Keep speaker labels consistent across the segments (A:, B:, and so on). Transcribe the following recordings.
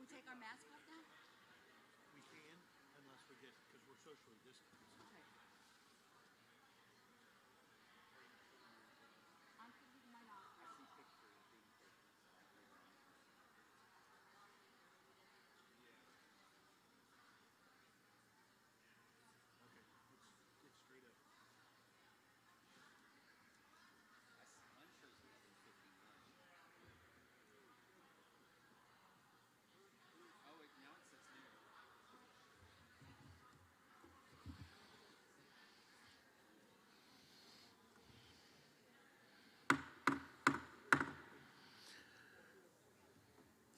A: we take our mask off now?
B: We can, unless we get, because we're socially distanced.
A: Okay. I'm putting mine off.
C: I see pictures being taken.
B: Okay, let's get straight up.
C: Mine shows 11:51. Oh, wait, now it says noon.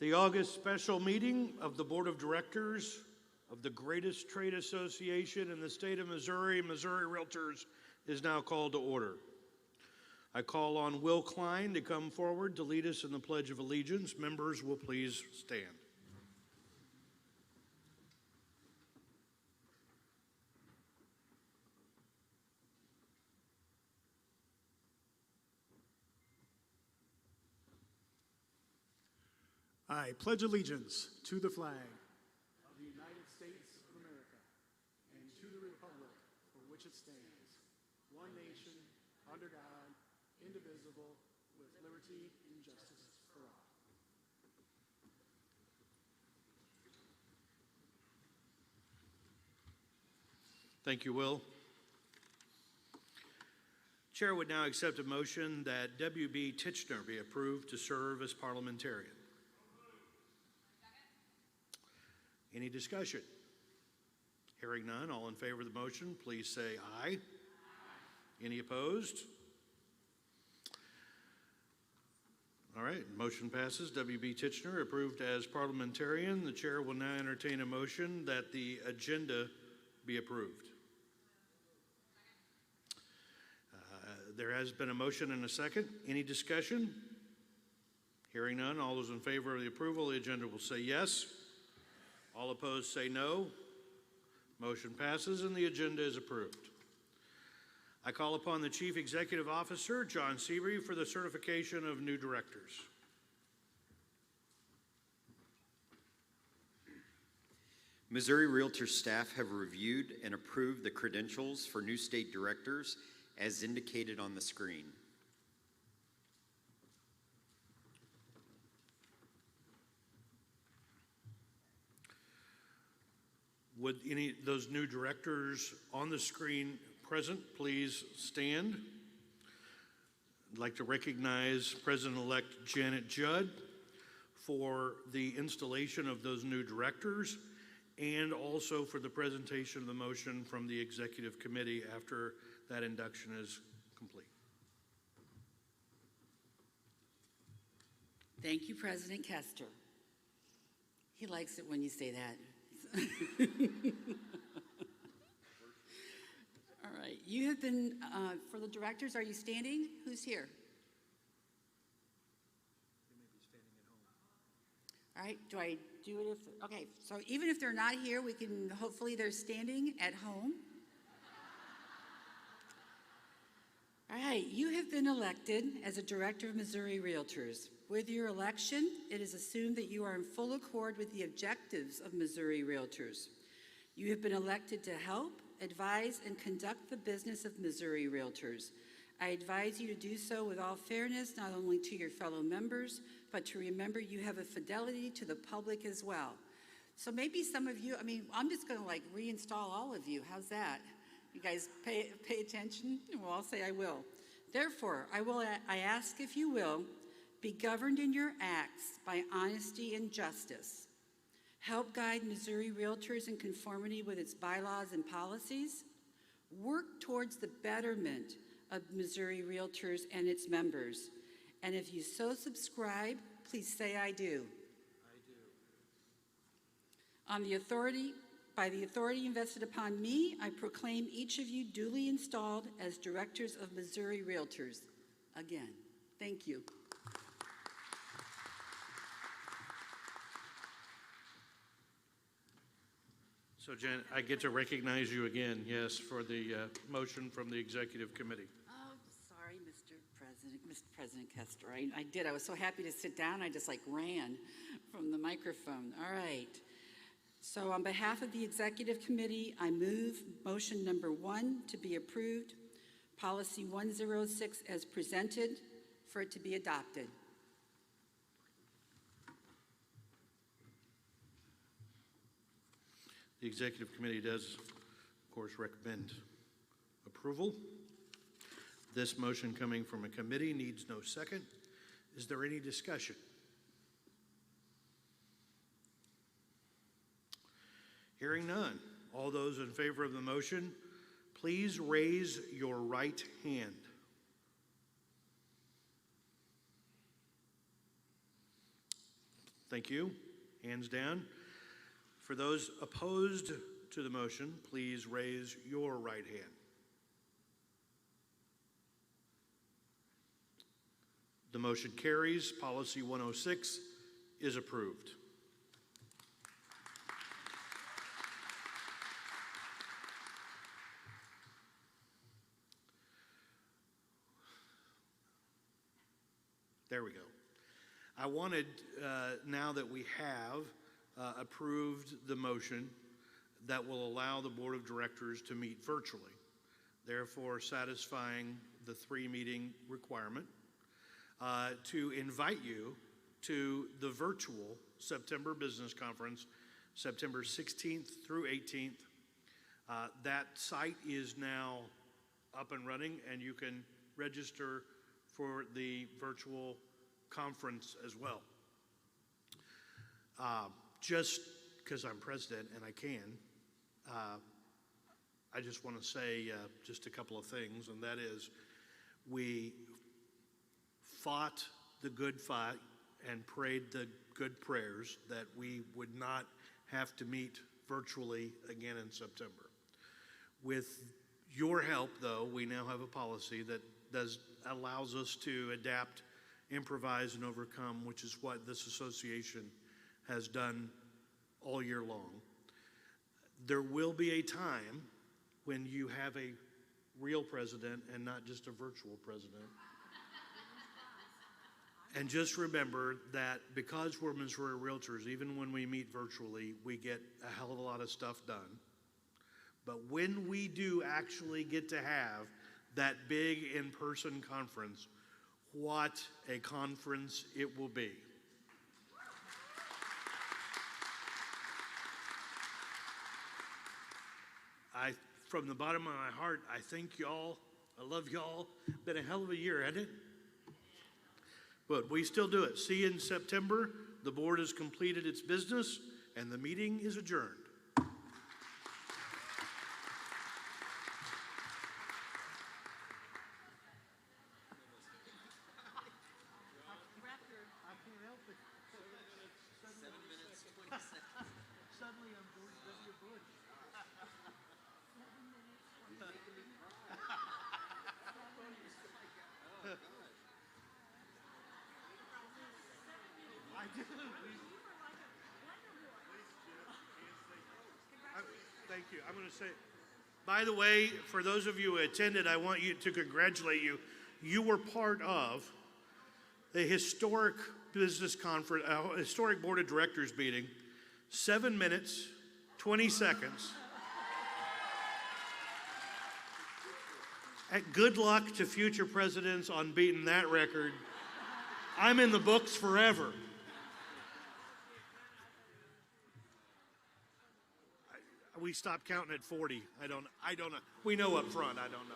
B: The August special meeting of the Board of Directors of the greatest trade association in the state of Missouri, Missouri Realtors, is now called to order. I call on Will Klein to come forward to lead us in the Pledge of Allegiance. Members will please stand.
D: I pledge allegiance to the flag of the United States of America and to the republic for which it stands, one nation, under God, indivisible, with liberty and justice for all.
B: Thank you, Will. Chair would now accept a motion that W.B. Titchener be approved to serve as parliamentarian. Any discussion? Hearing none, all in favor of the motion, please say aye. Any opposed? All right, motion passes. W.B. Titchener approved as parliamentarian. The chair will now entertain a motion that the agenda be approved. There has been a motion and a second. Any discussion? Hearing none, all those in favor of the approval of the agenda will say yes. All opposed say no. Motion passes and the agenda is approved. I call upon the Chief Executive Officer, John Seabury, for the certification of new directors.
E: Missouri Realtors staff have reviewed and approved the credentials for new state directors as indicated on the screen.
B: Would any of those new directors on the screen present please stand? I'd like to recognize President-elect Janet Judd for the installation of those new directors and also for the presentation of the motion from the Executive Committee after that induction is complete.
A: Thank you, President Kester. He likes it when you say that. All right, you have been, for the directors, are you standing? Who's here?
B: They may be standing at home.
A: All right, do I do it if, okay, so even if they're not here, we can, hopefully they're standing at home. All right, you have been elected as a director of Missouri Realtors. With your election, it is assumed that you are in full accord with the objectives of Missouri Realtors. You have been elected to help, advise, and conduct the business of Missouri Realtors. I advise you to do so with all fairness, not only to your fellow members, but to remember you have a fidelity to the public as well. So maybe some of you, I mean, I'm just gonna like reinstall all of you. How's that? You guys pay attention? Well, I'll say I will. Therefore, I ask if you will, be governed in your acts by honesty and justice. Help guide Missouri Realtors in conformity with its bylaws and policies. Work towards the betterment of Missouri Realtors and its members. And if you so subscribe, please say I do. I do. By the authority invested upon me, I proclaim each of you duly installed as directors of Missouri Realtors. Again, thank you.
B: So, Jen, I get to recognize you again, yes, for the motion from the Executive Committee.
A: Oh, sorry, Mr. President, Mr. President Kester. I did. I was so happy to sit down. I just like ran from the microphone. All right. So on behalf of the Executive Committee, I move motion number 1 to be approved, policy 106 as presented, for it to be adopted.
B: The Executive Committee does, of course, recommend approval. This motion coming from a committee needs no second. Is there any discussion? Hearing none. All those in favor of the motion, please raise your right hand. Thank you. Hands down. For those opposed to the motion, please raise your right hand. The motion carries. Policy 106 is approved. There we go. I wanted, now that we have approved the motion that will allow the Board of Directors to meet virtually, therefore satisfying the 3-meeting requirement, to invite you to the virtual September Business Conference, September 16th through 18th. That site is now up and running, and you can register for the virtual conference as well. Just because I'm president and I can, I just want to say just a couple of things, and that is we fought the good fight and prayed the good prayers that we would not have to meet virtually again in September. With your help, though, we now have a policy that allows us to adapt, improvise, and overcome, which is what this association has done all year long. There will be a time when you have a real president and not just a virtual president. And just remember that because we're Missouri Realtors, even when we meet virtually, we get a hell of a lot of stuff done. But when we do actually get to have that big in-person conference, what a conference it will be. From the bottom of my heart, I thank y'all. I love y'all. Been a hell of a year, hasn't it? But we still do it. See you in September. The board has completed its business, and the meeting is adjourned. Thank you. I'm going to say, by the way, for those of you who attended, I want you to congratulate you. You were part of the historic business conference, historic board of directors meeting, 7 minutes, 20 seconds. And good luck to future presidents on beating that record. I'm in the books forever. We stopped counting at 40. I don't know. We know up front. I don't know.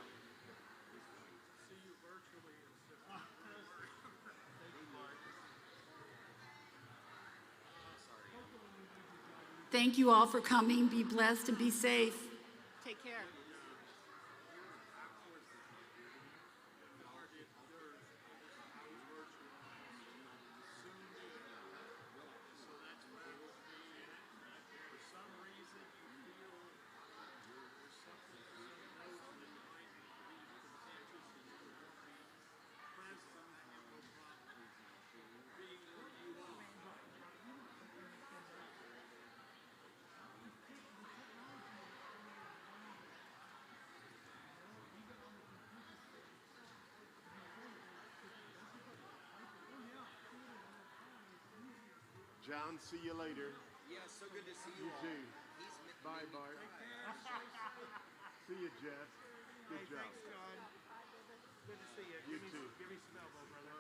A: Thank you all for coming. Be blessed and be safe. Take care.
F: John, see you later.
E: Yeah, so good to see
F: You too.
E: He's
F: Bye, Bart. See you, Jess. Good job.
D: John. Good to see you.
F: You too.
D: Give me some elbow, brother.